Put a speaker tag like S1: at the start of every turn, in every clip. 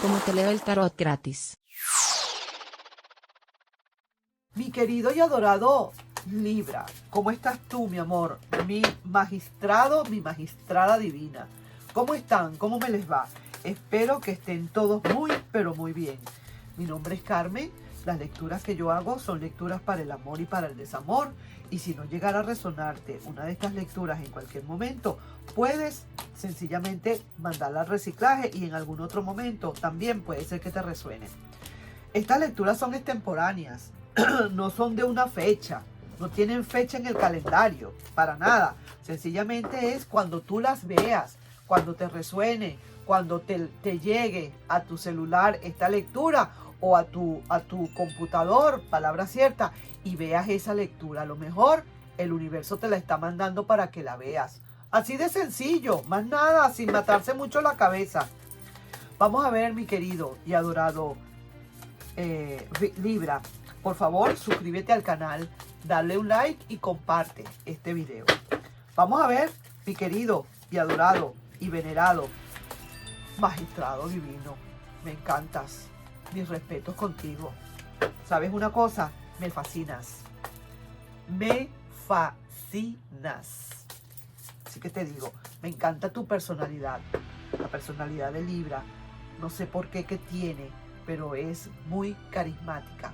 S1: como te leo el tarot gratis.
S2: Mi querido y adorado Libra, ¿cómo estás tú, mi amor? Mi magistrado, mi magistrada divina. ¿Cómo están? ¿Cómo me les va? Espero que estén todos muy, pero muy bien. Mi nombre es Carmen. Las lecturas que yo hago son lecturas para el amor y para el desamor. Y si no llegara a resonarte una de estas lecturas en cualquier momento, puedes sencillamente mandarla al reciclaje y en algún otro momento también puede ser que te resuene. Estas lecturas son extemporáneas, no son de una fecha, no tienen fecha en el calendario, para nada. Sencillamente es cuando tú las veas, cuando te resuene, cuando te llegue a tu celular esta lectura o a tu computador, palabra cierta, y veas esa lectura. A lo mejor el universo te la está mandando para que la veas. Así de sencillo, más nada, sin matarse mucho la cabeza. Vamos a ver, mi querido y adorado Libra. Por favor, suscríbete al canal, dale un like y comparte este video. Vamos a ver, mi querido y adorado y venerado magistrado divino. Me encantas. Mis respetos contigo. ¿Sabes una cosa? Me fascinas. Me fascinas. Así que te digo, me encanta tu personalidad. La personalidad de Libra. No sé por qué que tiene, pero es muy carismática.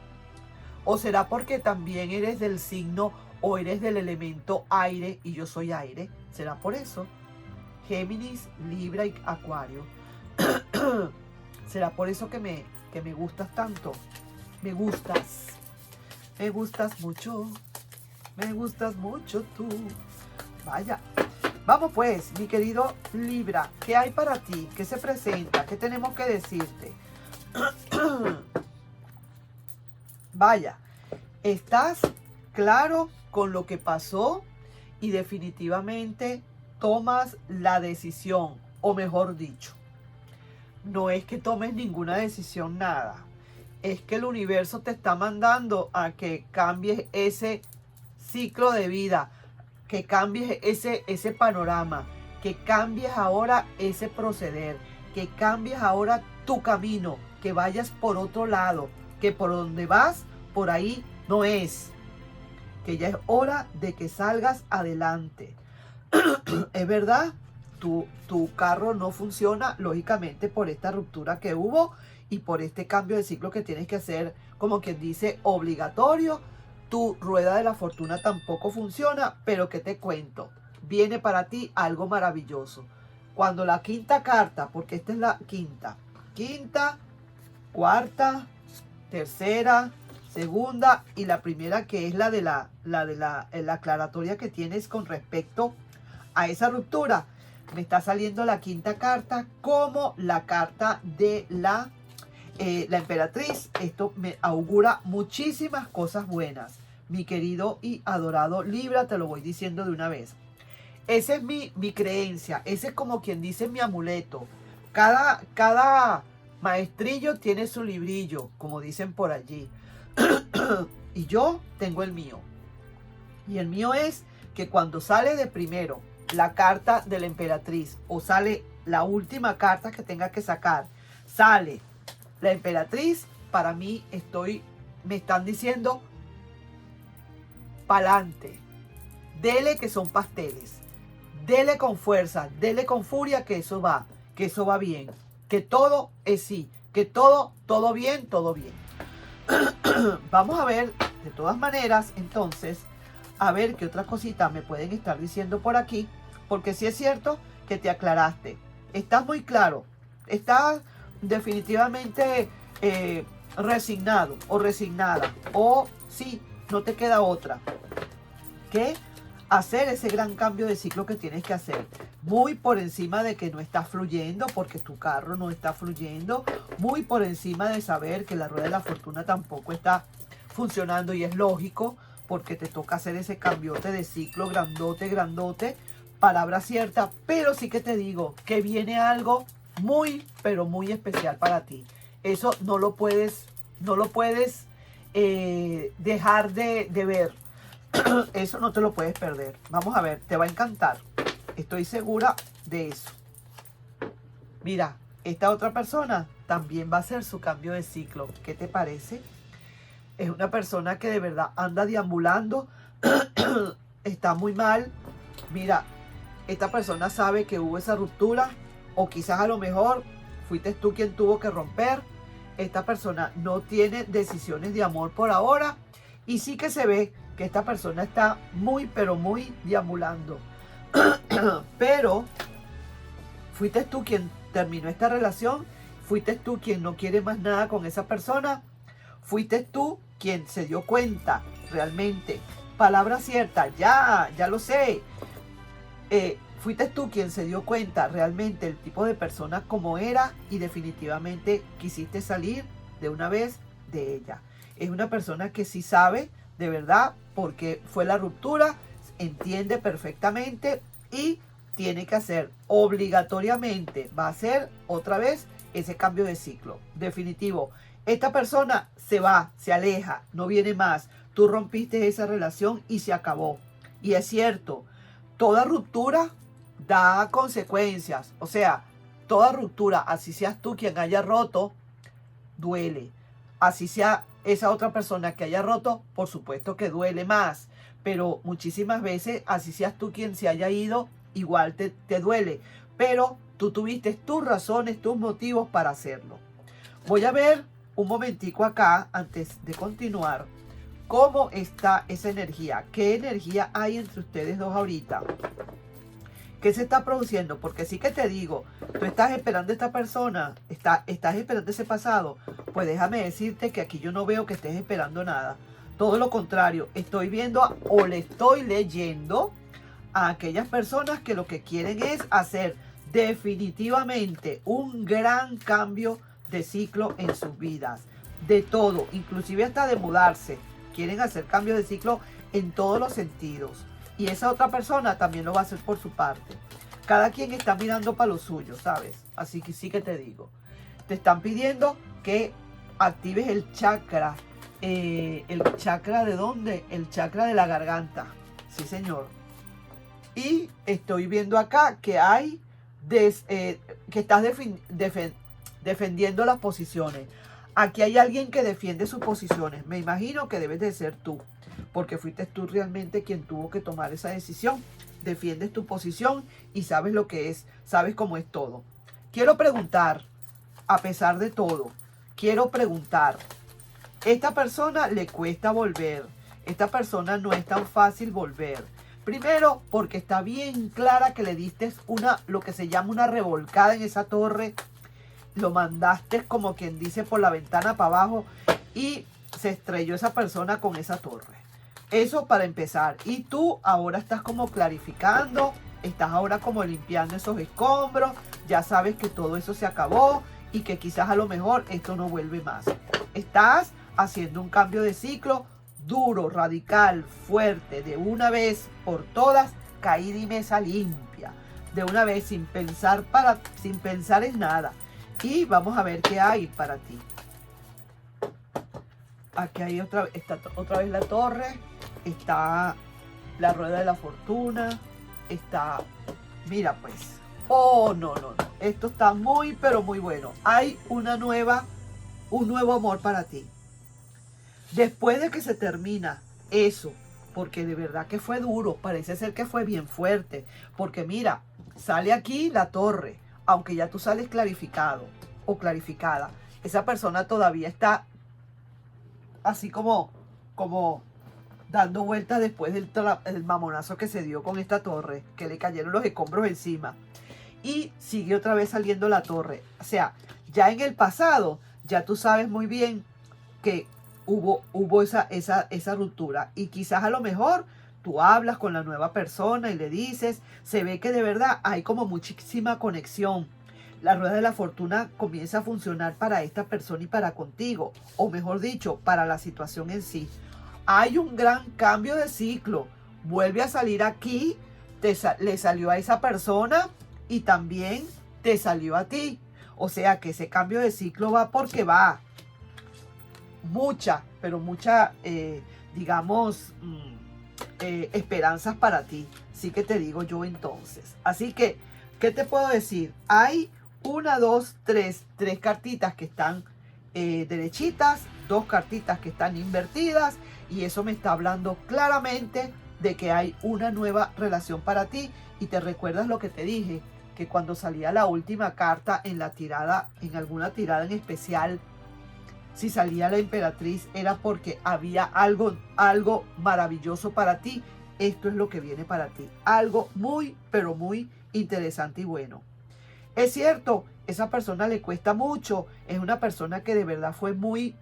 S2: O será porque también eres del signo o eres del elemento aire y yo soy aire. ¿Será por eso? Géminis, Libra y Acuario. ¿Será por eso que me gustas tanto? Me gustas. Me gustas mucho. Me gustas mucho tú. Vaya. Vamos pues, mi querido Libra. ¿Qué hay para ti? ¿Qué se presenta? ¿Qué tenemos que decirte? Vaya. ¿Estás claro con lo que pasó? Y definitivamente tomas la decisión. O mejor dicho, no es que tomes ninguna decisión, nada. Es que el universo te está mandando a que cambies ese ciclo de vida, que cambies ese panorama, que cambies ahora ese proceder, que cambies ahora tu camino, que vayas por otro lado, que por donde vas, por ahí no es. Que ya es hora de que salgas adelante. Es verdad, tu carro no funciona, lógicamente, por esta ruptura que hubo y por este cambio de ciclo que tienes que hacer, como quien dice, obligatorio. Tu rueda de la fortuna tampoco funciona, pero ¿qué te cuento? Viene para ti algo maravilloso. Cuando la quinta carta, porque esta es la quinta, cuarta, tercera, segunda y la primera, que es la de la aclaratoria que tienes con respecto a esa ruptura, me está saliendo la quinta carta como la carta de la emperatriz. Esto me augura muchísimas cosas buenas, mi querido y adorado Libra, te lo voy diciendo de una vez. Esa es mi creencia, ese es como quien dice mi amuleto. Cada maestrillo tiene su librillo, como dicen por allí. Y yo tengo el mío. Y el mío es que cuando sale de primero la carta de la emperatriz o sale la última carta que tenga que sacar, sale la emperatriz, para mí me están diciendo pa'lante, dele que son pasteles, dele con fuerza, dele con furia, que eso va bien, que todo es sí, que todo bien, todo bien. Vamos a ver, de todas maneras, entonces, a ver qué otra cosita me pueden estar diciendo por aquí, porque sí es cierto que te aclaraste. Estás muy claro, estás definitivamente resignado o resignada, o sí, no te queda otra que hacer ese gran cambio de ciclo que tienes que hacer. Muy por encima de que no está fluyendo, porque tu carro no está fluyendo. Muy por encima de saber que la rueda de la fortuna tampoco está funcionando, y es lógico, porque te toca hacer ese cambiote de ciclo grandote, grandote. Palabra cierta, pero sí que te digo que viene algo muy, pero muy especial para ti. Eso no lo puedes dejar de ver. Eso no te lo puedes perder. Vamos a ver, te va a encantar. Estoy segura de eso. Mira, esta otra persona también va a ser su cambio de ciclo. ¿Qué te parece? Es una persona que de verdad anda deambulando, está muy mal. Mira, esta persona sabe que hubo esa ruptura, o quizás a lo mejor fuiste tú quien tuvo que romper. Esta persona no tiene decisiones de amor por ahora, y sí que se ve que esta persona está muy, pero muy deambulando. Pero fuiste tú quien terminó esta relación, fuiste tú quien no quiere más nada con esa persona, fuiste tú quien se dio cuenta realmente. Palabra cierta, ya lo sé. Fuiste tú quien se dio cuenta realmente el tipo de persona como era, y definitivamente quisiste salir de una vez de ella. Es una persona que sí sabe de verdad porque fue la ruptura, entiende perfectamente y tiene que hacer obligatoriamente, va a hacer otra vez ese cambio de ciclo. Definitivo. Esta persona se va, se aleja, no viene más. Tú rompiste esa relación y se acabó. Y es cierto, toda ruptura da consecuencias. O sea, toda ruptura, así seas tú quien haya roto, duele. Así sea esa otra persona que haya roto, por supuesto que duele más. Pero muchísimas veces, así seas tú quien se haya ido, igual te duele. Pero tú tuviste tus razones, tus motivos para hacerlo. Voy a ver un momentico acá, antes de continuar, cómo está esa energía. ¿Qué energía hay entre ustedes dos ahorita? ¿Qué se está produciendo? Porque sí que te digo, tú estás esperando a esta persona, estás esperando ese pasado. Pues déjame decirte que aquí yo no veo que estés esperando nada. Todo lo contrario, estoy viendo o le estoy leyendo a aquellas personas que lo que quieren es hacer definitivamente un gran cambio de ciclo en sus vidas. De todo, inclusive hasta de mudarse. Quieren hacer cambio de ciclo en todos los sentidos. Y esa otra persona también lo va a hacer por su parte. Cada quien está mirando para lo suyo, ¿sabes? Así que sí que te digo. Te están pidiendo que actives el chakra. ¿El chakra de dónde? El chakra de la garganta. Sí, señor. Y estoy viendo acá que hay que estás defendiendo las posiciones. Aquí hay alguien que defiende sus posiciones. Me imagino que debes de ser tú, porque fuiste tú realmente quien tuvo que tomar esa decisión. Defiendes tu posición y sabes lo que es, sabes cómo es todo. Quiero preguntar, a pesar de todo, quiero preguntar, esta persona le cuesta volver, esta persona no es tan fácil volver. Primero, porque está bien clara que le diste lo que se llama una revolcada en esa torre, lo mandaste como quien dice por la ventana para abajo y se estrelló esa persona con esa torre. Eso para empezar. Y tú ahora estás como clarificando, estás ahora como limpiando esos escombros, ya sabes que todo eso se acabó y que quizás a lo mejor esto no vuelve más. Estás haciendo un cambio de ciclo duro, radical, fuerte, de una vez por todas, caída y mesa limpia, de una vez sin pensar en nada. Y vamos a ver qué hay para ti. Aquí hay otra vez la torre, está la rueda de la fortuna, está, mira pues, oh no, esto está muy pero muy bueno. Hay un nuevo amor para ti. Después de que se termina eso, porque de verdad que fue duro, parece ser que fue bien fuerte, porque mira, sale aquí la torre, aunque ya tú sales clarificado o clarificada, esa persona todavía está así como dando vueltas después del mamonazo que se dio con esta torre, que le cayeron los escombros encima. Y sigue otra vez saliendo la torre. O sea, ya en el pasado, ya tú sabes muy bien que hubo esa ruptura. Y quizás a lo mejor tú hablas con la nueva persona y le dices, se ve que de verdad hay como muchísima conexión. La rueda de la fortuna comienza a funcionar para esta persona y para contigo, o mejor dicho, para la situación en sí. Hay un gran cambio de ciclo. Vuelve a salir aquí, le salió a esa persona y también te salió a ti. O sea que ese cambio de ciclo va porque va. Mucha, digamos, esperanzas para ti. Sí que te digo yo entonces. Así que, ¿qué te puedo decir? Hay 1, 2, 3. 3 cartitas que están derechitas, 2 cartitas que están invertidas. Y eso me está hablando claramente de que hay una nueva relación para ti. Y te recuerdas lo que te dije, que cuando salía la última carta en la tirada, en alguna tirada en especial, si salía la emperatriz era porque había algo maravilloso para ti. Esto es lo que viene para ti. Algo muy, pero muy interesante y bueno. Es cierto, esa persona le cuesta mucho. Es una persona que de verdad fue muy,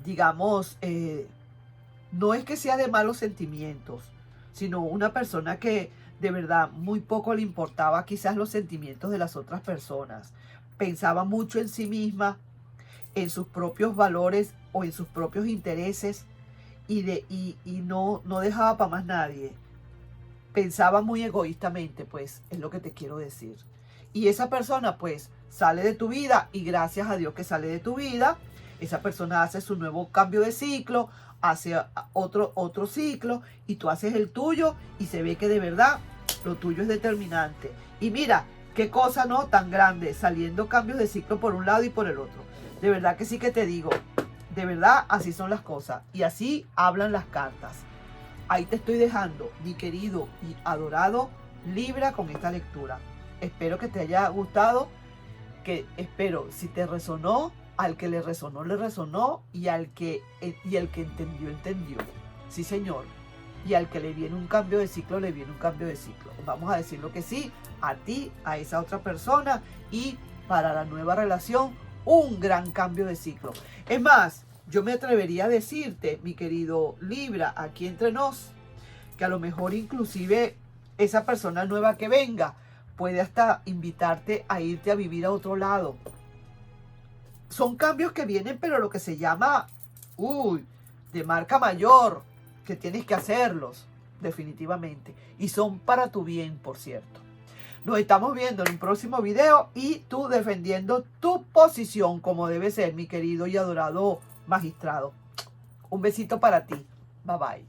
S2: digamos, no es que sea de malos sentimientos, sino una persona que de verdad muy poco le importaba quizás los sentimientos de las otras personas. Pensaba mucho en sí misma, en sus propios valores o en sus propios intereses y no dejaba para más nadie. Pensaba muy egoístamente, pues, es lo que te quiero decir. Y esa persona, pues, sale de tu vida y gracias a Dios que sale de tu vida. Esa persona hace su nuevo cambio de ciclo, hace otro ciclo y tú haces el tuyo y se ve que de verdad lo tuyo es determinante. Y mira, qué cosa no tan grande, saliendo cambios de ciclo por un lado y por el otro. De verdad que sí que te digo, de verdad así son las cosas y así hablan las cartas. Ahí te estoy dejando, mi querido y adorado Libra, con esta lectura. Espero que te haya gustado, que espero, si te resonó, al que le resonó y el que entendió, entendió. Sí, señor. Y al que le viene un cambio de ciclo, le viene un cambio de ciclo. Vamos a decirlo que sí, a ti, a esa otra persona y para la nueva relación, un gran cambio de ciclo. Es más, yo me atrevería a decirte, mi querido Libra, aquí entre nos, que a lo mejor inclusive esa persona nueva que venga puede hasta invitarte a irte a vivir a otro lado. Son cambios que vienen, pero lo que se llama, de marca mayor, que tienes que hacerlos, definitivamente. Y son para tu bien, por cierto. Nos estamos viendo en un próximo video y tú defendiendo tu posición como debe ser, mi querido y adorado magistrado. Un besito para ti. Bye bye.